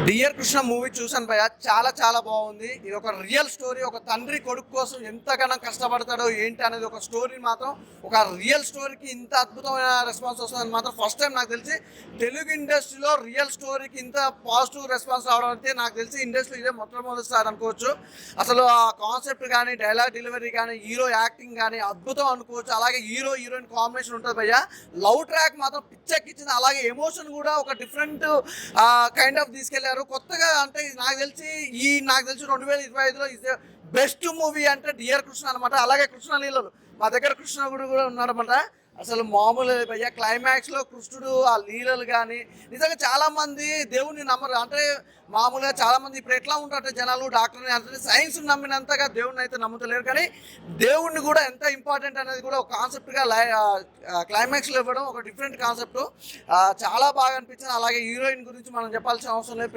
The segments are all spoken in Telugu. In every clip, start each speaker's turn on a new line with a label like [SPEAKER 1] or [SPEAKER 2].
[SPEAKER 1] డియర్ కృష్ణ మూవీ చూసాను భయ్య, చాలా చాలా బాగుంది. ఇది ఒక రియల్ స్టోరీ. ఒక తండ్రి కొడుకు కోసం ఎంతగానో కష్టపడతాడో ఏంటి అనేది ఒక స్టోరీ మాత్రం, ఒక రియల్ స్టోరీకి ఇంత అద్భుతమైన రెస్పాన్స్ వస్తుందని మాత్రం ఫస్ట్ టైం నాకు తెలిసి తెలుగు ఇండస్ట్రీలో రియల్ స్టోరీకి ఇంత పాజిటివ్ రెస్పాన్స్ రావడం అంటే నాకు తెలిసి ఇండస్ట్రీ ఇదే మొట్టమొదటిసారి అనుకోవచ్చు. అసలు ఆ కాన్సెప్ట్ కానీ, డైలాగ్ డెలివరీ కానీ, హీరో యాక్టింగ్ కానీ అద్భుతం అనుకోవచ్చు. అలాగే హీరో హీరోయిన్ కాంబినేషన్ ఉంటుంది భయ్య. లవ్ ట్రాక్ మాత్రం పిచ్చెక్కిచ్చింది. అలాగే ఎమోషన్ కూడా ఒక డిఫరెంట్ కైండ్ ఆఫ్ తీసుకెళ్ళారు కొత్తగా. అంటే నాకు తెలిసి 2025లో ఇది బెస్ట్ మూవీ అంటే డియర్ కృష్ణ అనమాట. అలాగే కృష్ణ లీలలు మా దగ్గర కృష్ణ కూడా ఉన్నారన్నమాట. అసలు మామూలు భయ్య, క్లైమాక్స్లో కృష్ణుడు ఆ లీలలు కానీ నిజంగా చాలామంది దేవుణ్ణి నమ్మరు. అంటే మామూలుగా చాలామంది ఇప్పుడు ఎట్లా ఉంటారంటే జనాలు డాక్టర్ని అంటే సైన్స్ నమ్మినంతగా దేవుణ్ణి అయితే నమ్ముతలేరు. కానీ దేవుణ్ణి కూడా ఎంత ఇంపార్టెంట్ అనేది కూడా ఒక కాన్సెప్ట్గా క్లైమాక్స్లో ఇవ్వడం ఒక డిఫరెంట్ కాన్సెప్ట్. చాలా బాగా అనిపించింది. అలాగే హీరోయిన్ గురించి మనం చెప్పాల్సిన అవసరం లేదు.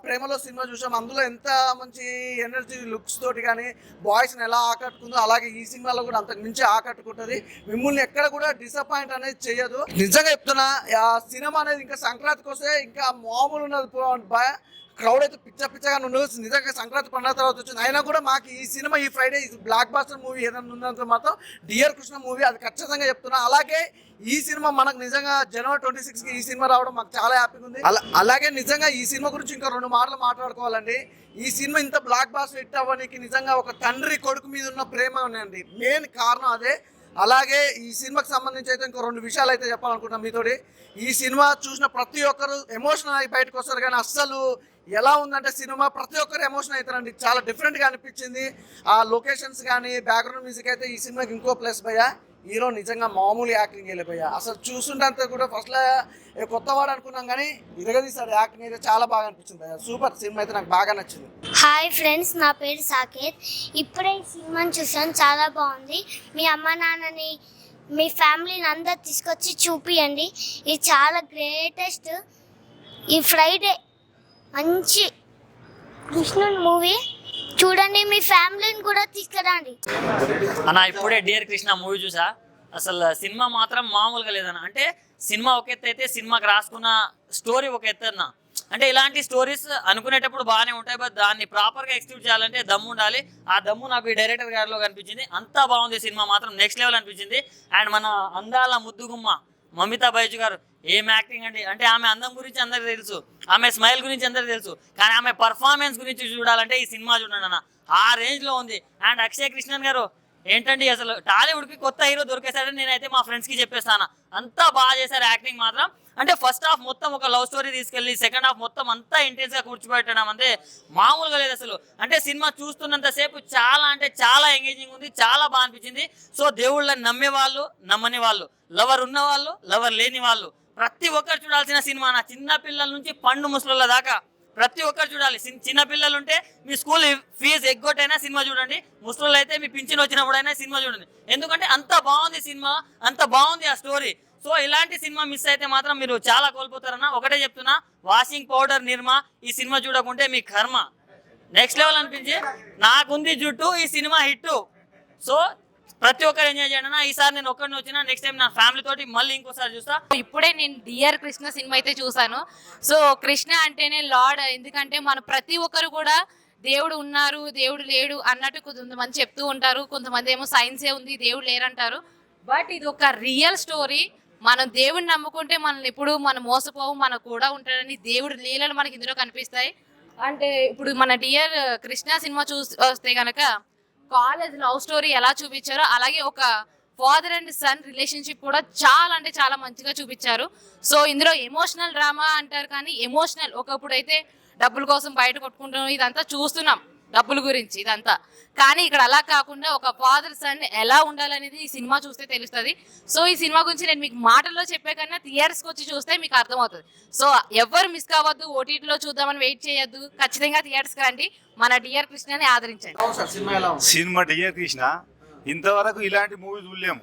[SPEAKER 1] ప్రేమలో సినిమా చూసాం. అందులో ఎంత మంచి ఎనర్జీ లుక్స్ తోటి కానీ బాయ్స్ని ఎలా ఆకట్టుకుందో అలాగే ఈ సినిమాలో కూడా అంతకు మించి ఆకట్టుకుంటుంది. మిమ్మల్ని ఎక్కడ కూడా డిసప్పాయింట్ అనేది చేయదు. నిజంగా చెప్తున్నా, ఆ సినిమా అనేది ఇంకా సంక్రాంతికి వస్తే ఇంకా మామూలు ఉన్నది. క్రౌడ్ అయితే పిచ్చగా ఉండవచ్చు. నిజంగా సంక్రాంతి పండుగ తర్వాత వచ్చింది. అయినా కూడా మాకు ఈ సినిమా ఈ ఫ్రైడే బ్లాక్ బాస్టర్ మూవీ ఏదైనా ఉందంటే మాత్రం డియర్ కృష్ణ మూవీ, అది ఖచ్చితంగా చెప్తున్నా. అలాగే ఈ సినిమా మనకు నిజంగా జనవరి 26కి ఈ సినిమా రావడం మాకు చాలా హ్యాపీగా ఉంది. అలాగే నిజంగా ఈ సినిమా గురించి ఇంకా 2 మాటలు మాట్లాడుకోవాలండి. ఈ సినిమా ఇంత బ్లాక్ బాస్టర్ హిట్ అవ్వడానికి నిజంగా ఒక తండ్రి కొడుకు మీద ఉన్న ప్రేమ ఉన్నాయండి. మెయిన్ కారణం అదే. అలాగే ఈ సినిమాకి సంబంధించి అయితే ఇంకో 2 విషయాలు అయితే చెప్పాలనుకుంటున్నాం మీతోటి. ఈ సినిమా చూసిన ప్రతి ఒక్కరు ఎమోషనల్ అయి బయటకు వస్తారు. కానీ అస్సలు ఎలా ఉందంటే సినిమా ప్రతి ఒక్కరు ఎమోషన్ అవుతారండి. చాలా డిఫరెంట్గా అనిపించింది. ఆ లొకేషన్స్ కానీ బ్యాక్గ్రౌండ్ మ్యూజిక్ అయితే ఈ సినిమాకి ఇంకో ప్లస్ భయ్య. హీరో నిజంగా మామూలు యాక్టింగ్ వెళ్ళిపోయా. అసలు చూస్తుంటే కూడా ఫస్ట్లో కొత్తవాడు అనుకున్నాం కానీ ఇరగదీసాడు. యాక్టింగ్ అయితే చాలా బాగా అనిపించింది భయ్య. సూపర్ సినిమా అయితే నాకు బాగా నచ్చింది.
[SPEAKER 2] హాయ్ ఫ్రెండ్స్, నా పేరు సాకేత్. ఇప్పుడే ఈ సినిమాని చూసాను, చాలా బాగుంది. మీ అమ్మ నాన్నని, మీ ఫ్యామిలీని అందరు తీసుకొచ్చి చూపియండి. ఇది చాలా గ్రేటెస్ట్. ఈ ఫ్రైడే మంచి కృష్ణుని మూవీ చూడండి, మీ ఫ్యామిలీని కూడా తీసుకురండి.
[SPEAKER 3] అన్న ఇప్పుడే డియర్ కృష్ణ మూవీ చూసా. అసలు సినిమా మాత్రం మామూలుగా లేదన్న. అంటే సినిమా ఒక ఎత్తు అయితే సినిమాకి రాసుకున్న స్టోరీ ఒక ఎత్తు అన్న. అంటే ఇలాంటి స్టోరీస్ అనుకునేటప్పుడు బాగానే ఉంటాయి, బట్ దాన్ని ప్రాపర్గా ఎక్స్క్యూట్ చేయాలంటే దమ్ము ఉండాలి. ఆ దమ్ము నాకు ఈ డైరెక్టర్ గారిలో కనిపించింది. అంతా బాగుంది. సినిమా మాత్రం నెక్స్ట్ లెవెల్ అనిపించింది. అండ్ మన అందాల ముద్దుగుమ్మ మమితా బైజు గారు ఏం యాక్టింగ్ అండి. అంటే ఆమె అందం గురించి అందరికి తెలుసు, ఆమె స్మైల్ గురించి అందరికి తెలుసు, కానీ ఆమె పర్ఫార్మెన్స్ గురించి చూడాలంటే ఈ సినిమా చూడండి అన్న. ఆ రేంజ్లో ఉంది. అండ్ అక్షయ్ కృష్ణన్ గారు ఏంటండి, అసలు టాలీవుడ్కి కొత్త హీరో దొరికేశాడని నేనైతే మా ఫ్రెండ్స్కి చెప్పేస్తాను. అంతా బాగా చేశారు యాక్టింగ్ మాత్రం. అంటే ఫస్ట్ హాఫ్ మొత్తం ఒక లవ్ స్టోరీ తీసుకెళ్ళి సెకండ్ హాఫ్ మొత్తం అంతా ఇంటెన్స్గా కూర్చోబెట్టడం అంటే మామూలుగా లేదు అసలు. అంటే సినిమా చూస్తున్నంతసేపు చాలా అంటే చాలా ఎంగేజింగ్ ఉంది, చాలా బాగా అనిపించింది. సో దేవుళ్ళని నమ్మే వాళ్ళు, నమ్మని వాళ్ళు, లవర్ ఉన్న వాళ్ళు, లవర్ లేని వాళ్ళు ప్రతి ఒక్కరు చూడాల్సిన సినిమా. నా చిన్న పిల్లల నుంచి పండు ముసలుల దాకా ప్రతి ఒక్కరు చూడాలి. చిన్న పిల్లలు ఉంటే మీ స్కూల్ ఫీజు ఎగ్గొట్టైనా సినిమా చూడండి, ముసలు అయితే మీ పింఛన్ వచ్చినప్పుడైనా సినిమా చూడండి. ఎందుకంటే అంత బాగుంది సినిమా, అంత బాగుంది ఆ స్టోరీ. సో ఇలాంటి సినిమా మిస్ అయితే మాత్రం మీరు చాలా కోల్పోతారన్న. ఒకటే చెప్తున్నా, వాషింగ్ పౌడర్ నిర్మా ఈ సినిమా చూడకుంటే మీ కర్మ. నెక్స్ట్ లెవెల్ అనిపించి నాకుంది జుట్టు ఈ సినిమా హిట్. సో ప్రతి ఒక్కరు ఎంజాయ్ చేయండి. ఈసారి నేను ఒక్కడిని వచ్చినా, నెక్స్ట్ టైం నా ఫ్యామిలీ తోటి మళ్ళీ ఇంకోసారి చూస్తా.
[SPEAKER 4] ఇప్పుడే నేను డియర్ కృష్ణ సినిమా అయితే చూసాను. సో కృష్ణ అంటేనే లార్డ్. ఎందుకంటే మన ప్రతి ఒక్కరు కూడా దేవుడు ఉన్నారు, దేవుడు లేడు అన్నట్టు కొంతమంది చెప్తూ ఉంటారు. కొంతమంది ఏమో సైన్సే ఉంది, దేవుడు లేరంటారు. బట్ ఇది ఒక రియల్ స్టోరీ. మనం దేవుడిని నమ్ముకుంటే మనల్ని ఎప్పుడు మనం మోసపోవు, మనకు కూడా ఉంటాడని దేవుడి లీలలు మనకి ఇందులో కనిపిస్తాయి. అంటే ఇప్పుడు మన డియర్ కృష్ణ సినిమా వస్తే కనుక కాలేజ్ లవ్ స్టోరీ ఎలా చూపించారో అలాగే ఒక ఫాదర్ అండ్ సన్ రిలేషన్షిప్ కూడా చాలా అంటే చాలా మంచిగా చూపించారు. సో ఇందులో ఎమోషనల్ డ్రామా అంటారు, కానీ ఎమోషనల్ ఒకప్పుడు అయితే డబ్బుల కోసం బయట కొట్టుకుంటున్నాం, ఇదంతా చూస్తున్నాం డబ్బుల గురించి ఇదంతా. కానీ ఇక్కడ అలా కాకుండా ఒక ఫాదర్ సన్ ఎలా ఉండాలనేది ఈ సినిమా చూస్తే తెలుస్తుంది. సో ఈ సినిమా గురించి నేను మీకు మాటల్లో చెప్పే కన్నా థియేటర్స్కి వచ్చి చూస్తే మీకు అర్థమవుతుంది. సో ఎవరు మిస్ కావద్దు, ఓటీటీలో చూద్దామని వెయిట్ చేయొద్దు, ఖచ్చితంగా థియేటర్స్కి రండి, మన డియర్ కృష్ణని ఆదరించండి.
[SPEAKER 5] సినిమా డియర్ కృష్ణ ఇంతవరకు ఇలాంటి మూవీ చూడలేము.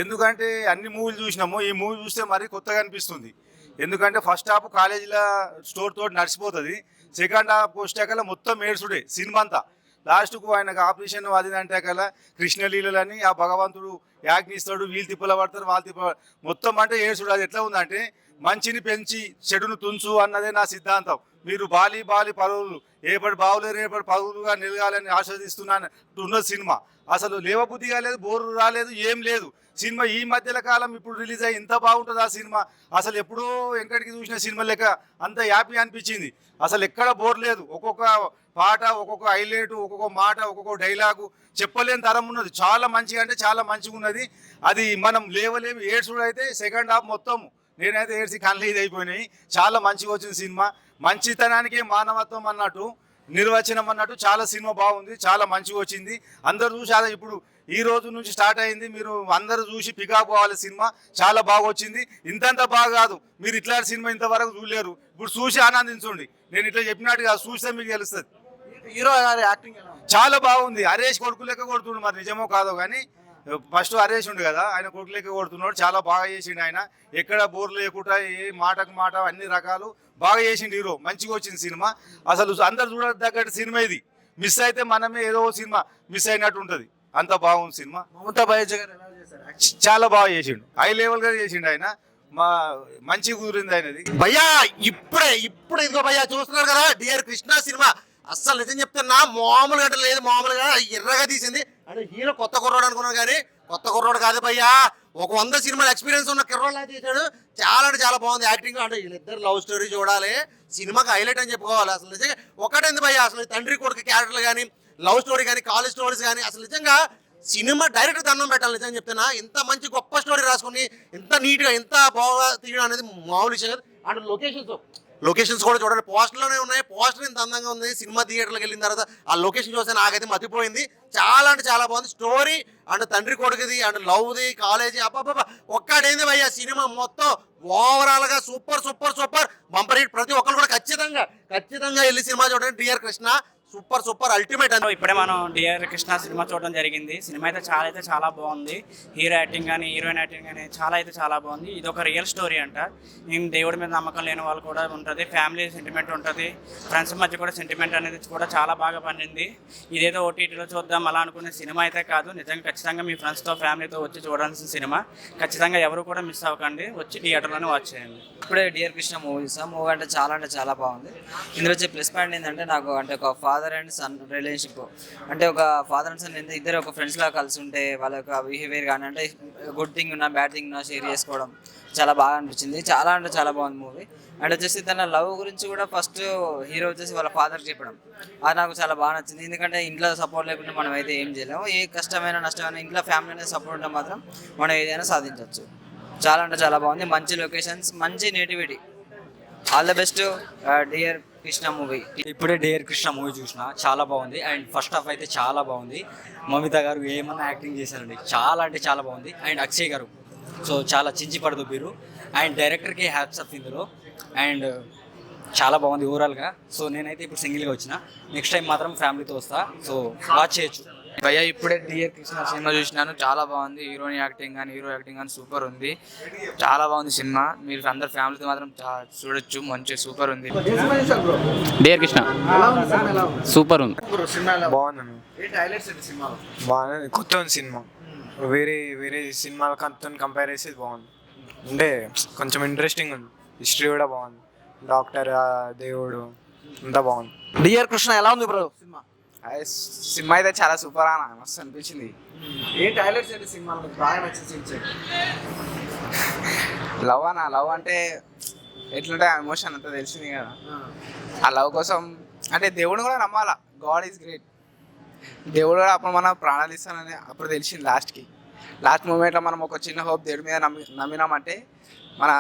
[SPEAKER 5] ఎందుకంటే అన్ని మూవీలు చూసినాము, ఈ మూవీ చూస్తే మరీ కొత్తగా అనిపిస్తుంది. ఎందుకంటే ఫస్ట్ హాఫ్ కాలేజీలో స్టోర్ తోటి నడిచిపోతుంది, సెకండ్ హాఫ్ వచ్చాకల్లా మొత్తం ఏడ్చుడే సినిమా అంతా. లాస్ట్కు ఆయనకు ఆపరేషన్ అది అంటే కల్లా కృష్ణలీలని ఆ భగవంతుడు యాజ్ఞిస్తాడు, వీళ్ళు తిప్పల పడతారు, వాళ్ళు తిప్ప మొత్తం అంటే ఏడ్చుడు. అది ఎట్లా ఉందంటే మంచిని పెంచి చెడును తుంచు అన్నదే నా సిద్ధాంతం. మీరు బాలి పరువులు ఏపటి బావులు రేపటి పరువులుగా నిలగాలని ఆస్వాదిస్తున్నాను ఉన్న సినిమా. అసలు లేవబుద్ధిగా లేదు, బోరు రాలేదు, ఏం లేదు. సినిమా ఈ మధ్యల కాలం ఇప్పుడు రిలీజ్ అయ్యి ఇంత బాగుంటుంది ఆ సినిమా. అసలు ఎప్పుడో వెంకటికి చూసిన సినిమా లెక్క అంత హ్యాపీ అనిపించింది. అసలు ఎక్కడ బోర్ లేదు. ఒక్కొక్క పాట, ఒక్కొక్క హైలైట్, ఒక్కొక్క మాట, ఒక్కొక్క డైలాగు చెప్పలేని తరం ఉన్నది. చాలా మంచిగా అంటే చాలా మంచిగా ఉన్నది. అది మనం లేవలేము. ఏడ్సుడు అయితే సెకండ్ హాఫ్ మొత్తం నేనైతే ఏడ్చి కళ్ళు ఇది అయిపోయినాయి. చాలా మంచిగా వచ్చింది సినిమా. మంచితనానికి మానవత్వం అన్నట్టు, నిర్వచనం అన్నట్టు చాలా సినిమా బాగుంది, చాలా మంచిగా వచ్చింది. అందరు చూసి అదే ఇప్పుడు ఈ రోజు నుంచి స్టార్ట్ అయింది. మీరు అందరూ చూసి పికాక్ పోవాలి. సినిమా చాలా బాగా వచ్చింది. ఇంతంత బాగా కాదు, మీరు ఇట్లాంటి సినిమా ఇంతవరకు చూడలేరు. ఇప్పుడు చూసి ఆనందించండి. నేను ఇట్లా చెప్పినట్టుగా చూస్తే మీకు తెలుస్తుంది.
[SPEAKER 1] హీరో గారి యాక్టింగ్ ఎలా ఉంది?
[SPEAKER 5] చాలా బాగుంది. హరీష్ కొడుకు లెక్క కొడుతుండు, మరి నిజమో కాదో కానీ ఫస్ట్ హరీష్ ఉండు కదా, ఆయన కొడుకు లెక్క కొడుతున్నాడు. చాలా బాగా చేసిండు ఆయన. ఎక్కడ బోర్ లేకుండా ఏ మాటకు మాట అన్ని రకాలు బాగా చేసిండు హీరో. మంచిగా వచ్చింది సినిమా. అసలు అందరు చూడదగ్గట్టు సినిమా ఇది. మిస్ అయితే మనమే ఏదో సినిమా మిస్ అయినట్టు ఉంటుంది. అంత బాగుంది సినిమా.
[SPEAKER 1] మమతా బైజు గారు ఎలా చేశారు?
[SPEAKER 5] చాలా బాగా చేసిండు. హై లెవెల్ గా చేసిండు ఆయన. మంచి కుదిరింది ఆయనది.
[SPEAKER 6] భయ్యా ఇప్పుడు ఇదిగో భయ్యా చూస్తున్నారు కదా డియర్ కృష్ణ సినిమా. అస్సలు నిజం చెప్తున్నా మామూలుగా అంటే లేదు, మామూలుగా ఎర్రగా తీసింది. అంటే హీరో కొత్త కుర్రోడు అనుకున్నాను కానీ కొత్త కుర్రోడు కాదు భయ్యా. ఒక 100 సినిమాల ఎక్స్పీరియన్స్ ఉన్న కుర్రోడ్లా చేశాడు. చాలా అంటే చాలా బాగుంది యాక్టింగ్. అంటే వీళ్ళిద్దరు లవ్ స్టోరీ చూడాలి, సినిమాకి హైలైట్ అని చెప్పుకోవాలి. అసలు నిజంగా ఒకటేంది భయ్యా, అసలు తండ్రి కొడుకు క్యారెక్టర్లు కానీ, లవ్ స్టోరీ కానీ, కాలేజ్ స్టోరీస్ కానీ, అసలు నిజంగా సినిమా డైరెక్ట్ దండం పెట్టాలి. నిజంగా చెప్తున్నా, ఇంత మంచి గొప్ప స్టోరీ రాసుకుని ఇంత నీట్గా ఇంత బాగా తీయడం అనేది మామూలు విషయం కాదు. అంటే లొకేషన్స్ కూడా చూడండి, పోస్టర్లోనే ఉన్నాయి. పోస్టర్ ఇంత అందంగా ఉంది. సినిమా థియేటర్కి వెళ్ళిన తర్వాత ఆ లొకేషన్ చూస్తే నాకైతే మతిపోయింది. చాలా అంటే చాలా బాగుంది స్టోరీ. అండ్ తండ్రి కొడుకుది, అండ్ లవ్ది, కాలేజీ, అబ్బాబ్బా ఒక్కడైంది భయ్యా. సినిమా మొత్తం ఓవరాల్ గా super super super bumper hit. ప్రతి ఒక్కరు కూడా ఖచ్చితంగా వెళ్ళి సినిమా చూడండి. డియర్ కృష్ణ సూపర్ అల్టిమేట్ అని.
[SPEAKER 7] ఇప్పుడే మనం డియర్ కృష్ణ సినిమా చూడడం జరిగింది. సినిమా అయితే చాలా బాగుంది. హీరో యాక్టింగ్ కానీ, హీరోయిన్ యాక్టింగ్ కానీ చాలా బాగుంది. ఇది ఒక రియల్ స్టోరీ అంట. నేను దేవుడి మీద నమ్మకం లేని వాళ్ళు కూడా ఉంటుంది, ఫ్యామిలీ సెంటిమెంట్ ఉంటుంది, ఫ్రెండ్స్ మధ్య కూడా సెంటిమెంట్ అనేది కూడా చాలా బాగా పండింది. ఇదేదో ఓటీటీలో చూద్దాం అలా అనుకునే సినిమా అయితే కాదు. నిజంగా ఖచ్చితంగా మీ ఫ్రెండ్స్తో ఫ్యామిలీతో వచ్చి చూడాల్సిన సినిమా. ఖచ్చితంగా ఎవరు కూడా మిస్ అవ్వకండి, వచ్చి థియేటర్లోనే వాచ్ చేయండి.
[SPEAKER 8] ఇప్పుడే డియర్ కృష్ణ మూవీ చూసాం. మూవీ అంటే చాలా బాగుంది. ఇందులో వచ్చే ప్లస్ పాయింట్ ఏంటంటే నాకు అంటే ఒక ఫాదర్ అండ్ సన్ రిలేషన్షిప్, అంటే ఒక ఫాదర్ అండ్ సన్ ఇద్దరు ఒక ఫ్రెండ్స్ లాగా కలిసి ఉంటే వాళ్ళ యొక్క బిహేవియర్ కానీ, అంటే గుడ్ థింగ్ ఉన్నా బ్యాడ్ థింగ్ ఉన్నా షేర్ చేసుకోవడం చాలా బాగా అనిపించింది. చాలా అంటే చాలా బాగుంది మూవీ. అండ్ వచ్చేసి తన లవ్ గురించి కూడా ఫస్ట్ హీరో వచ్చేసి వాళ్ళ ఫాదర్ చెప్పడం, అది నాకు చాలా బాగా నచ్చింది. ఎందుకంటే ఇంట్లో సపోర్ట్ లేకుండా మనం అయితే ఏం చేయలేము. ఏ కష్టమైన నష్టమైన ఇంట్లో ఫ్యామిలీ అనేది సపోర్ట్ ఉంటే మాత్రం మనం ఏదైనా సాధించవచ్చు. చాలా అంటే చాలా బాగుంది. మంచి లొకేషన్స్, మంచి nativity. All the best dear Krishna movie.
[SPEAKER 9] ఇప్పుడే డియర్ కృష్ణ మూవీ చూసిన, చాలా బాగుంది. అండ్ ఫస్ట్ హాఫ్ అయితే చాలా బాగుంది. మమిత గారు ఏమన్నా యాక్టింగ్ చేశారండి, చాలా అంటే చాలా బాగుంది. అండ్ అక్షయ్ గారు సో చాలా చించి పడదు మీరు. అండ్ డైరెక్టర్కి హ్యాట్స్ ఆఫ్ ఇందులో. అండ్ చాలా బాగుంది ఓవరాల్గా. సో నేనైతే ఇప్పుడు సింగిల్గా వచ్చిన, నెక్స్ట్ టైం మాత్రం ఫ్యామిలీతో వస్తా. సో వాచ్ చేయొచ్చు.
[SPEAKER 10] భయ్యా ఇప్పుడే డియర్ కృష్ణ సినిమా చూసినాను. చాలా బాగుంది. హీరోయిన్ యాక్టింగ్ కానీ, హీరో యాక్టింగ్ కానీ సూపర్ ఉంది. చాలా బాగుంది సినిమా. మీరు అందరు ఫ్యామిలీతో మాత్రం చూడొచ్చు. మంచి సూపర్ ఉంది.
[SPEAKER 11] డియర్ కృష్ణ సూపర్ ఉంది.
[SPEAKER 12] బాగుంది. బాగుంది. కొత్త ఉంది సినిమా. వేరే సినిమాలతో కంపేర్ చేసి బాగుంది. అంటే కొంచెం ఇంట్రెస్టింగ్ ఉంది. హిస్టరీ కూడా బాగుంది. డాక్టర్, దేవుడు అంతా బాగుంది.
[SPEAKER 1] డియర్ కృష్ణ ఎలా ఉంది బ్రో సినిమా?
[SPEAKER 10] సినిమా అయితే చాలా సూపర్ అన్న, మస్తు అనిపించింది.
[SPEAKER 1] ఏంటి హైలైట్స్ ఏంటి సినిమాలో బాగా నచ్చింది?
[SPEAKER 10] లవ్ అంటే ఎట్లుంటే ఎమోషన్ అంతా తెలిసింది కదా. ఆ లవ్ కోసం అంటే దేవుడిని కూడా నమ్మాలా. God is great. దేవుడు కూడా అప్పుడు మనం ప్రాణాలు ఇస్తానని అప్పుడు తెలిసింది. లాస్ట్ మూమెంట్లో మనం ఒక చిన్న హోప్ దేవుడి మీద నమ్మినామంటే మన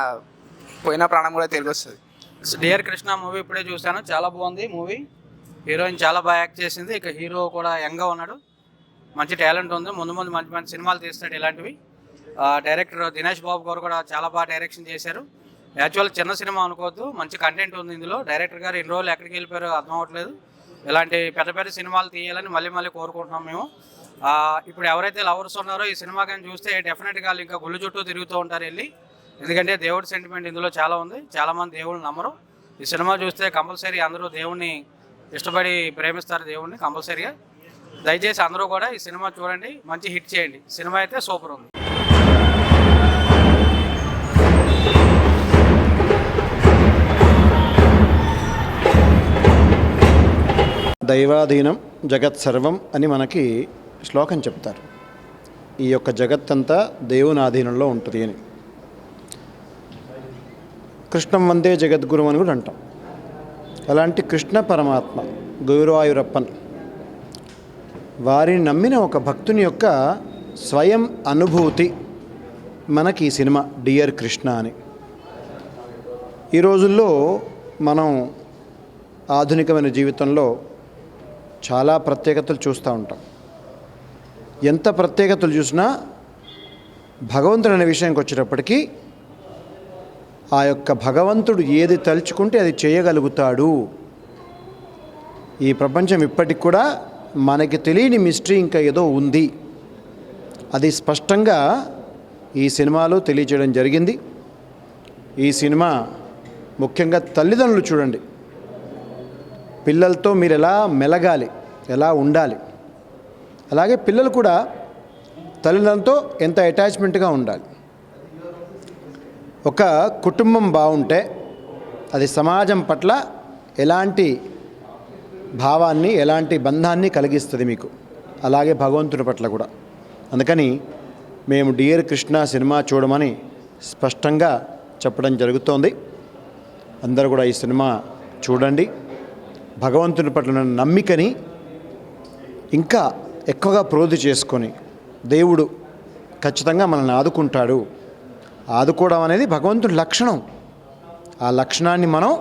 [SPEAKER 10] పోయిన ప్రాణం కూడా తిరిగి వస్తుంది.
[SPEAKER 7] డియర్ కృష్ణ మూవీ ఇప్పుడే చూశాను, చాలా బాగుంది మూవీ. హీరోయిన్ చాలా బాగా యాక్ట్ చేసింది. ఇక హీరో కూడా యంగ్గా ఉన్నాడు, మంచి టాలెంట్ ఉంది. ముందు మంచి సినిమాలు తీస్తాడు ఇలాంటివి. డైరెక్టర్ దినేష్ బాబు గారు కూడా చాలా బాగా డైరెక్షన్ చేశారు. యాక్చువల్ చిన్న సినిమా అనుకోవద్దు, మంచి కంటెంట్ ఉంది ఇందులో. డైరెక్టర్ గారు ఎన్ని రోజులు ఎక్కడికి వెళ్ళిపోయారో అర్థం అవ్వట్లేదు. ఇలాంటి పెద్ద సినిమాలు తీయాలని మళ్ళీ కోరుకుంటున్నాం మేము. ఇప్పుడు ఎవరైతే లవర్స్ ఉన్నారో ఈ సినిమా కానీ చూస్తే డెఫినెట్గా వాళ్ళు ఇంకా గుళ్ళు చుట్టూ తిరుగుతూ ఉంటారు వెళ్ళి. ఎందుకంటే దేవుడి సెంటిమెంట్ ఇందులో చాలా ఉంది. చాలామంది దేవుళ్ళు నమ్మరు. ఈ సినిమా చూస్తే కంపల్సరీ అందరూ దేవుణ్ణి ఇష్టపడి ప్రేమిస్తారు, దేవుణ్ణి కంపల్సరీగా. దయచేసి అందరూ కూడా ఈ సినిమా చూడండి, మంచి హిట్ చేయండి. సినిమా అయితే సూపర్ ఉంది.
[SPEAKER 13] దైవాధీనం జగత్ సర్వం అని మనకి శ్లోకం చెప్తారు. ఈ యొక్క జగత్తంతా దేవుని ఆధీనంలో ఉంటుంది అని. కృష్ణం వందే జగద్గురు అని కూడా అంటాం. అలాంటి కృష్ణ పరమాత్మ గురువాయూరప్పన్ వారిని నమ్మిన ఒక భక్తుని యొక్క స్వయం అనుభూతి మనకి ఈ సినిమా డియర్ కృష్ణ అని. ఈ రోజుల్లో మనం ఆధునికమైన జీవితంలో చాలా ప్రత్యేకతలు చూస్తూ ఉంటాం. ఎంత ప్రత్యేకతలు చూసినా భగవంతుడు అనే విషయానికి వచ్చేటప్పటికీ ఆ యొక్క భగవంతుడు ఏది తలుచుకుంటే అది చేయగలుగుతాడు. ఈ ప్రపంచం ఇప్పటికి కూడా మనకి తెలియని మిస్టరీ ఇంకా ఏదో ఉంది. అది స్పష్టంగా ఈ సినిమాలో తెలియజేయడం జరిగింది. ఈ సినిమా ముఖ్యంగా తల్లిదండ్రులు చూడండి. పిల్లలతో మీరు ఎలా మెలగాలి, ఎలా ఉండాలి, అలాగే పిల్లలు కూడా తల్లిదండ్రులతో ఎంత అటాచ్మెంట్గా ఉండాలి. ఒక కుటుంబం బాగుంటే అది సమాజం పట్ల ఎలాంటి భావాన్ని, ఎలాంటి బంధాన్ని కలిగిస్తుంది మీకు. అలాగే భగవంతుడి పట్ల కూడా. అందుకని మేము డియర్ కృష్ణ సినిమా చూడమని స్పష్టంగా చెప్పడం జరుగుతోంది. అందరూ కూడా ఈ సినిమా చూడండి. భగవంతుని పట్ల ఉన్న నమ్మికని ఇంకా ఎక్కువగా ప్రోధి చేసుకొని దేవుడు ఖచ్చితంగా మనల్ని ఆదుకుంటాడు. ఆదుకోవడం అనేది భగవంతుడి లక్షణం. ఆ లక్షణాన్ని మనం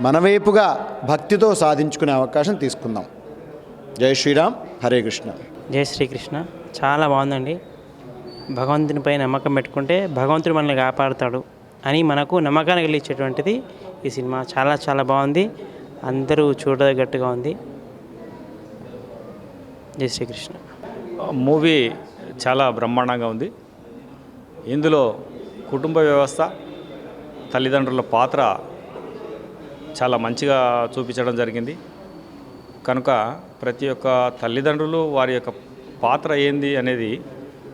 [SPEAKER 13] మన వైపుగా భక్తితో సాధించుకునే అవకాశం తీసుకుందాం. జై శ్రీరామ్, హరే కృష్ణ.
[SPEAKER 14] జై శ్రీకృష్ణ. చాలా బాగుందండి. భగవంతునిపై నమ్మకం పెట్టుకుంటే భగవంతుడు మనల్ని కాపాడుతాడు అని మనకు నమ్మకాన్ని కలిగించేటువంటిది ఈ సినిమా. చాలా చాలా బాగుంది. అందరూ చూడదగ్గట్టుగా ఉంది. జై శ్రీకృష్ణ.
[SPEAKER 15] మూవీ చాలా బ్రహ్మాండంగా ఉంది. ఇందులో కుటుంబ వ్యవస్థ, తల్లిదండ్రుల పాత్ర చాలా మంచిగా చూపించడం జరిగింది. కనుక ప్రతి ఒక్క తల్లిదండ్రులు వారి యొక్క పాత్ర ఏంది అనేది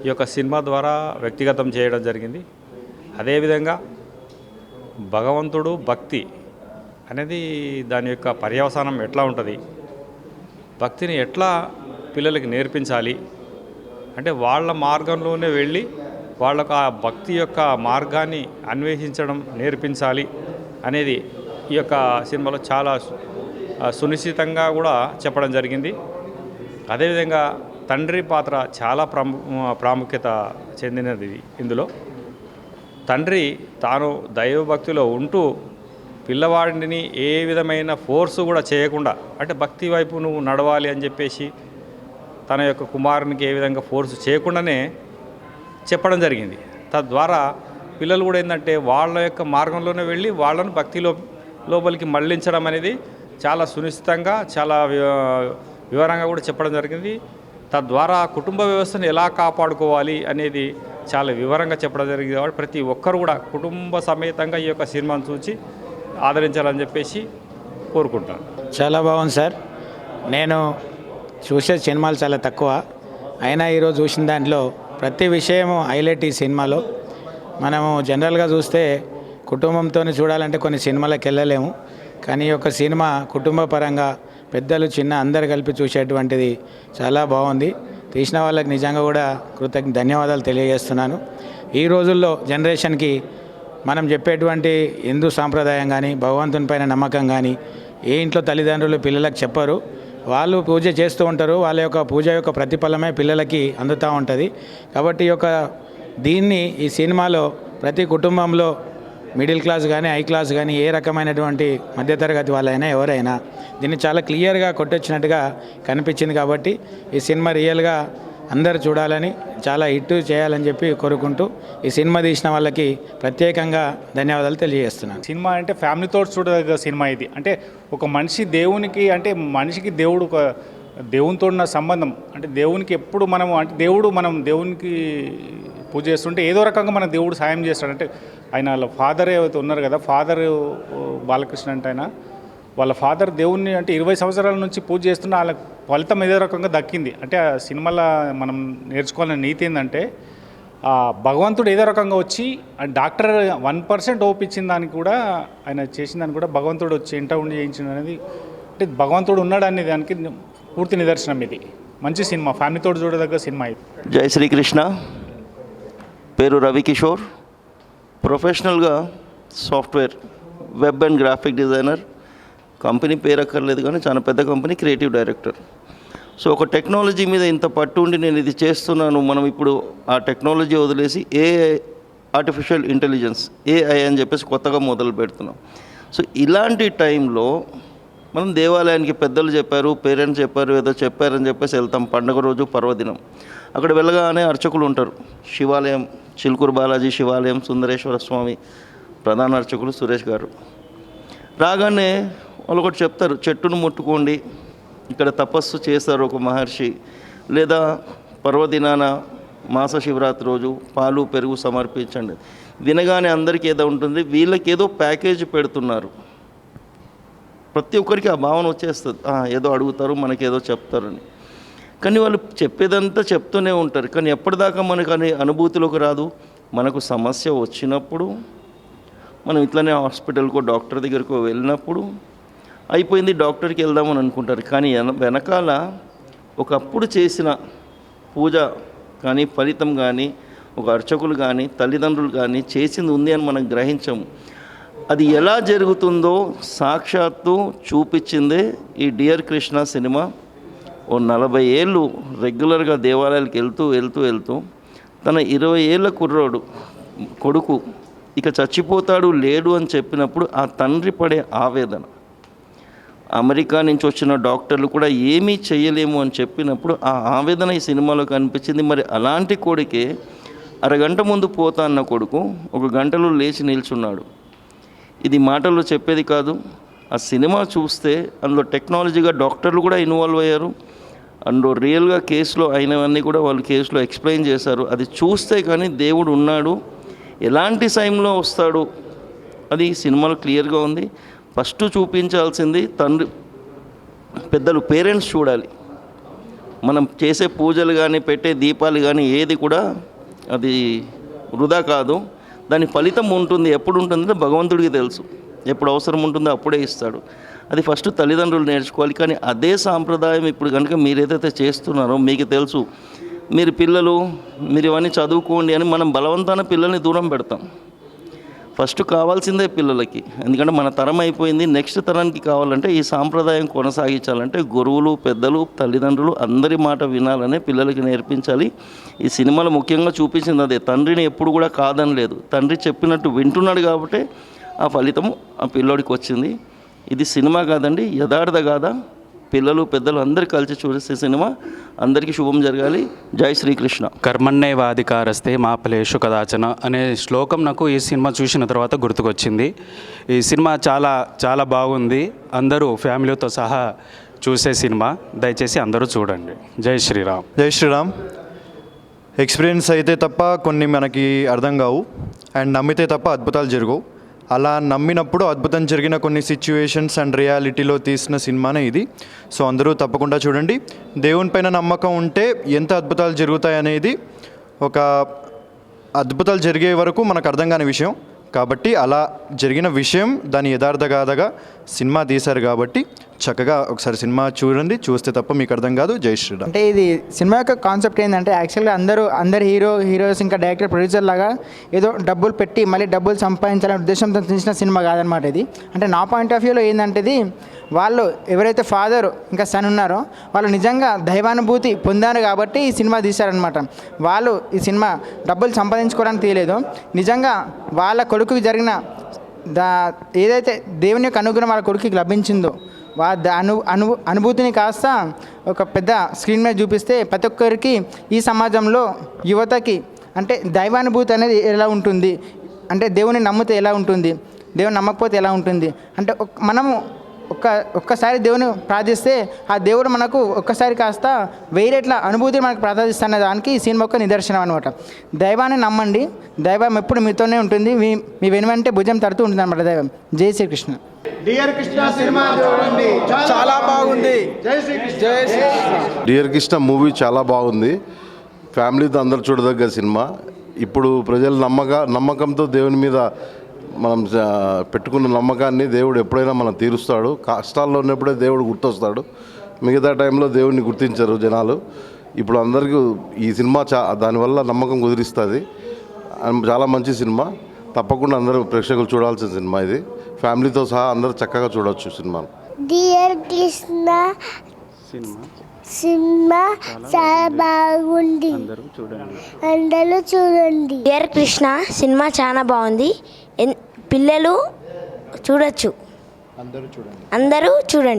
[SPEAKER 15] ఈ యొక్క సినిమా ద్వారా వ్యక్తిగతం చేయడం జరిగింది. అదేవిధంగా భగవంతుడు, భక్తి అనేది దాని యొక్క పర్యవసానం ఎట్లా ఉంటుంది, భక్తిని ఎట్లా పిల్లలకి నేర్పించాలి అంటే వాళ్ళ మార్గంలోనే వెళ్ళి వాళ్ళకు ఆ భక్తి యొక్క మార్గాన్ని అన్వేషించడం నేర్పించాలి అనేది ఈ యొక్క సినిమాలో చాలా సునిశ్చితంగా కూడా చెప్పడం జరిగింది. అదేవిధంగా తండ్రి పాత్ర చాలా ప్రాముఖ్యత చెందినది. ఇందులో తండ్రి తాను దైవభక్తిలో ఉంటూ పిల్లవాడిని ఏ విధమైన ఫోర్సు కూడా చేయకుండా, అంటే భక్తి వైపు నువ్వు నడవాలి అని చెప్పేసి తన యొక్క కుమారునికి ఏ విధంగా ఫోర్సు చేయకుండానే చెప్పడం జరిగింది. తద్వారా పిల్లలు కూడా ఏంటంటే వాళ్ళ యొక్క మార్గంలోనే వెళ్ళి వాళ్ళను భక్తిలో లోపలికి మళ్లించడం అనేది చాలా సునిశ్చితంగా, చాలా వివరంగా కూడా చెప్పడం జరిగింది. తద్వారా కుటుంబ వ్యవస్థను ఎలా కాపాడుకోవాలి అనేది చాలా వివరంగా చెప్పడం జరిగింది. కాబట్టి ప్రతి ఒక్కరు కూడా కుటుంబ సమేతంగా ఈ యొక్క సినిమాను చూసి ఆదరించాలని చెప్పేసి కోరుకుంటాను.
[SPEAKER 16] చాలా బాగుంది సార్. నేను చూసే సినిమాలు చాలా తక్కువ, అయినా ఈరోజు చూసిన దాంట్లో ప్రతి విషయము హైలైట్ ఈ సినిమాలో. మనము జనరల్గా చూస్తే కుటుంబంతో చూడాలంటే కొన్ని సినిమాలకు వెళ్ళలేము, కానీ ఈ యొక్క సినిమా కుటుంబ పరంగా పెద్దలు చిన్న అందరు కలిపి చూసేటువంటిది చాలా బాగుంది. తీసిన వాళ్ళకి నిజంగా కూడా ధన్యవాదాలు తెలియజేస్తున్నాను. ఈ రోజుల్లో జనరేషన్కి మనం చెప్పేటువంటి హిందూ సాంప్రదాయం కానీ, భగవంతుని పైన నమ్మకం కానీ ఏ ఇంట్లో తల్లిదండ్రులు పిల్లలకు చెప్పరు. వాళ్ళు పూజ చేస్తూ ఉంటారు. వాళ్ళ యొక్క పూజ యొక్క ప్రతిఫలమే పిల్లలకి అందుతూ ఉంటుంది. కాబట్టి దీన్ని ఈ సినిమాలో ప్రతి కుటుంబంలో మిడిల్ క్లాస్ కానీ, హై క్లాస్ కానీ, ఏ రకమైనటువంటి మధ్యతరగతి వాళ్ళైనా ఎవరైనా దీన్ని చాలా క్లియర్గా కొట్టొచ్చినట్టుగా కనిపించింది. కాబట్టి ఈ సినిమా రియల్గా అందరూ చూడాలని, చాలా హిట్ చేయాలని చెప్పి కోరుకుంటూ ఈ సినిమా తీసిన వాళ్ళకి ప్రత్యేకంగా ధన్యవాదాలు తెలియజేస్తున్నాను.
[SPEAKER 17] సినిమా అంటే ఫ్యామిలీతో చూడదగ్గ సినిమా ఇది. అంటే ఒక మనిషి దేవునికి, అంటే మనిషికి దేవుడు ఒక దేవునితో ఉన్న సంబంధం, అంటే దేవునికి ఎప్పుడు మనం దేవునికి పూజ చేస్తుంటే ఏదో రకంగా మన దేవుడు సాయం చేస్తాడు. అంటే ఆయన వాళ్ళ ఫాదర్ ఏవైతే ఉన్నారు కదా, ఫాదర్ బాలకృష్ణ అంటే ఆయన వాళ్ళ ఫాదర్ దేవుణ్ణి అంటే 20 సంవత్సరాల నుంచి పూజ చేస్తున్న వాళ్ళ ఫలితం ఏదో రకంగా దక్కింది. అంటే ఆ సినిమాలో మనం నేర్చుకోవాలనే నీతి ఏంటంటే భగవంతుడు ఏదో రకంగా వచ్చి డాక్టర్ 1% ఓపిచ్చిన దానికి కూడా, ఆయన చేసిన దానికి కూడా భగవంతుడు వచ్చి ఇంట ఉండి చేయించిన అనేది అంటే భగవంతుడు ఉన్నాడు అనే దానికి పూర్తి నిదర్శనం ఇది. మంచి సినిమా, ఫ్యామిలీతో చూడదగ్గ సినిమా ఇది.
[SPEAKER 18] జై శ్రీకృష్ణ. పేరు రవికిషోర్. ప్రొఫెషనల్గా software web and graphic designer. Company పేరు అక్కర్లేదు కానీ చాలా పెద్ద కంపెనీ, క్రియేటివ్ డైరెక్టర్. సో ఒక టెక్నాలజీ మీద ఇంత పట్టు ఉండి నేను ఇది చేస్తున్నాను. మనం ఇప్పుడు ఆ టెక్నాలజీ వదిలేసి ఏఐ, ఆర్టిఫిషియల్ ఇంటెలిజెన్స్, ఏఐ అని చెప్పేసి కొత్తగా మొదలు పెడుతున్నాం. సో ఇలాంటి టైంలో మనం దేవాలయానికి పెద్దలు చెప్పారు, పేరెంట్స్ చెప్పారు, ఏదో చెప్పారని చెప్పేసి వెళ్తాం. పండుగ రోజు, పర్వదినం. అక్కడ వెళ్ళగానే అర్చకులు ఉంటారు. శివాలయం, చిలుకూరు బాలాజీ శివాలయం, సుందరేశ్వర స్వామి ప్రధాన అర్చకులు సురేష్ గారు. రాగానే వాళ్ళు ఒకటి చెప్తారు, చెట్టును ముట్టుకోండి, ఇక్కడ తపస్సు చేస్తారు ఒక మహర్షి, లేదా పర్వదినాన మాస శివరాత్రి రోజు పాలు పెరుగు సమర్పించండి. వినగానే అందరికీ ఏదో ఉంటుంది, వీళ్ళకి ఏదో ప్యాకేజ్ పెడుతున్నారు. ప్రతి ఒక్కరికి ఆ భావన వచ్చేస్తుంది, ఏదో అడుగుతారు, మనకి ఏదో చెప్తారని. కానీ వాళ్ళు చెప్పేదంతా చెప్తూనే ఉంటారు. కానీ ఎప్పటిదాకా మనకు అని అనుభూతిలోకి రాదు. మనకు సమస్య వచ్చినప్పుడు, మనం ఇట్లనే హాస్పిటల్కో డాక్టర్ దగ్గరకో వెళ్ళినప్పుడు అయిపోయింది, డాక్టర్కి వెళ్దామని అనుకుంటారు. కానీ వెనకాల ఒకప్పుడు చేసిన పూజ కానీ, ఫలితం కానీ, ఒక అర్చకులు కానీ, తల్లిదండ్రులు కానీ చేసింది ఉంది అని మనం గ్రహించము. అది ఎలా జరుగుతుందో సాక్షాత్తు చూపించిందే ఈ డియర్ కృష్ణ సినిమా. ఓ 40 ఏళ్ళు రెగ్యులర్గా దేవాలయాలకు వెళ్తూ తన 20 ఏళ్ళ కొడుకు ఇక చచ్చిపోతాడు, లేడు అని చెప్పినప్పుడు ఆ తండ్రి పడే ఆవేదన. అమెరికా నుంచి వచ్చిన డాక్టర్లు కూడా ఏమీ చేయలేము అని చెప్పినప్పుడు ఆ ఆవేదన ఈ సినిమాలో కనిపించింది. మరి అలాంటి కొడుకే అరగంట ముందు పోతా అన్న కొడుకు 1 గంటలో లేచి నిల్చున్నాడు. ఇది మాటల్లో చెప్పేది కాదు. ఆ సినిమా చూస్తే అందులో టెక్నాలజీగా డాక్టర్లు కూడా ఇన్వాల్వ్ అయ్యారు. అందులో రియల్గా కేసులో అయినవన్నీ కూడా వాళ్ళు కేసులో ఎక్స్ప్లెయిన్ చేశారు. అది చూస్తే కానీ దేవుడు ఉన్నాడు, ఎలాంటి టైంలో వస్తాడు అది సినిమాలో క్లియర్గా ఉంది. ఫస్ట్ చూపించాల్సింది తండ్రి, పెద్దలు, పేరెంట్స్ చూడాలి. మనం చేసే పూజలు కానీ, పెట్టే దీపాలు కానీ ఏది కూడా అది వృధా కాదు. దాని ఫలితం ఉంటుంది. ఎప్పుడు ఉంటుందంటే భగవంతుడికి తెలుసు. ఎప్పుడు అవసరం ఉంటుందో అప్పుడే ఇస్తాడు. అది ఫస్ట్ తల్లిదండ్రులు నేర్చుకోవాలి. కానీ అదే సాంప్రదాయం ఇప్పుడు కనుక మీరు ఏదైతే చేస్తున్నారో మీకు తెలుసు, మీరు పిల్లలు మీరు ఇవన్నీ చదువుకోండి అని మనం బలవంతాన పిల్లల్ని దూరం పెడతాం. ఫస్ట్ కావాల్సిందే పిల్లలకి, ఎందుకంటే మన తరం అయిపోయింది. నెక్స్ట్ తరానికి కావాలంటే ఈ సాంప్రదాయం కొనసాగించాలంటే గురువులు, పెద్దలు, తల్లిదండ్రులు అందరి మాట వినాలనే పిల్లలకి నేర్పించాలి. ఈ సినిమాలో ముఖ్యంగా చూపించింది అదే. తండ్రిని ఎప్పుడు కూడా కాదని లేదు, తండ్రి చెప్పినట్టు వింటున్నాడు కాబట్టి ఆ ఫలితం ఆ పిల్లోడికి వచ్చింది. ఇది సినిమా కాదండి, యథార్థ గాథ. పిల్లలు, పెద్దలు అందరు కలిసి చూసే సినిమా. అందరికీ శుభం జరగాలి. జై శ్రీకృష్ణ.
[SPEAKER 19] కర్మణ్యేవాధికారస్తే మా ఫలేషు కదాచన అనే శ్లోకం నాకు ఈ సినిమా చూసిన తర్వాత గుర్తుకొచ్చింది. ఈ సినిమా చాలా చాలా బాగుంది. అందరూ ఫ్యామిలీతో సహా చూసే సినిమా. దయచేసి అందరూ చూడండి. జై శ్రీరామ్.
[SPEAKER 20] జై శ్రీరామ్. ఎక్స్పీరియన్స్ అయితే తప్ప కొన్ని మనకి అర్థం కావు, అండ్ నమ్మితే తప్ప అద్భుతాలు జరగవు. అలా నమ్మినప్పుడు అద్భుతం జరిగిన కొన్ని సిచ్యువేషన్స్ అండ్ రియాలిటీలో తీసిన సినిమానే ఇది. సో అందరూ తప్పకుండా చూడండి. దేవుని పైన నమ్మకం ఉంటే ఎంత అద్భుతాలు జరుగుతాయి అనేది ఒక అద్భుతాలు జరిగే వరకు మనకు అర్థం కాని విషయం. కాబట్టి అలా జరిగిన విషయం దాని యథార్థ గాథగా సినిమా తీశారు. కాబట్టి చక్కగా ఒకసారి సినిమా చూడండి, చూస్తే తప్ప మీకు అర్థం కాదు. జై శ్రీరామ్.
[SPEAKER 21] అంటే ఇది సినిమా యొక్క కాన్సెప్ట్ ఏంటంటే యాక్చువల్గా అందరు హీరోస్ ఇంకా డైరెక్టర్, ప్రొడ్యూసర్ లాగా ఏదో డబ్బులు పెట్టి మళ్ళీ డబ్బులు సంపాదించాలనే ఉద్దేశంతో తీసిన సినిమా కాదనమాట ఇది. అంటే నా పాయింట్ ఆఫ్ వ్యూలో ఏంటంటే ఇది వాళ్ళు ఎవరైతే ఫాదర్ ఇంకా సన్ ఉన్నారో వాళ్ళు నిజంగా దైవానుభూతి పొందారు కాబట్టి ఈ సినిమా తీశారనమాట. వాళ్ళు ఈ సినిమా డబ్బులు సంపాదించుకోవడానికి తీయలేదు, నిజంగా వాళ్ళ కొడుకుకి జరిగిన ఏదైతే దేవుని యొక్క అనుగ్రహం వాళ్ళ కొడుకుకి లభించిందో అనుభూతిని కాస్త ఒక పెద్ద స్క్రీన్ మీద చూపిస్తే ప్రతి ఒక్కరికి ఈ సమాజంలో యువతకి అంటే దైవానుభూతి అనేది ఎలా ఉంటుంది, అంటే దేవుని నమ్మితే ఎలా ఉంటుంది, దేవుని నమ్మకపోతే ఎలా ఉంటుంది, అంటే మనము ఒక్కసారి దేవుని ప్రార్థిస్తే ఆ దేవుడు మనకు ఒక్కసారి కాస్త వేరేట్ల అనుభూతి మనకు ప్రసాదిస్తున్న దానికి ఈ సినిమా ఒక నిదర్శనం అనమాట. దైవాన్ని నమ్మండి, దైవం ఎప్పుడు మీతోనే ఉంటుంది, మీ వెనువంటే భుజం తడుతూ ఉంటుంది అనమాట దైవం. జై శ్రీకృష్ణ.
[SPEAKER 22] డియర్ కృష్ణ సినిమా చూడండి, చాలా బాగుంది. జై శ్రీకృష్ణ. జై శ్రీకృష్ణ.
[SPEAKER 23] డియర్ కృష్ణ మూవీ చాలా బాగుంది. ఫ్యామిలీతో అందరు చూడదగ్గ సినిమా. ఇప్పుడు ప్రజలు నమ్మకంతో దేవుని మీద మనం పెట్టుకున్న నమ్మకాన్ని దేవుడు ఎప్పుడైనా మనం తీరుస్తాడు. కష్టాల్లో ఉన్నప్పుడే దేవుడు గుర్తొస్తాడు. మిగతా టైంలో దేవుడిని గుర్తించరు జనాలు. ఇప్పుడు అందరికీ ఈ సినిమా దానివల్ల నమ్మకం కుదిరిస్తుంది. చాలా మంచి సినిమా, తప్పకుండా అందరూ ప్రేక్షకులు చూడాల్సిన సినిమా ఇది. ఫ్యామిలీతో సహా అందరూ చక్కగా చూడవచ్చు సినిమాను.
[SPEAKER 2] డియర్ కృష్ణ సినిమా చాలా బాగుంది, అందరూ చూడండి.
[SPEAKER 3] డియర్ కృష్ణ సినిమా చాలా బాగుంది, పిల్లలు చూడొచ్చు, అందరూ చూడండి.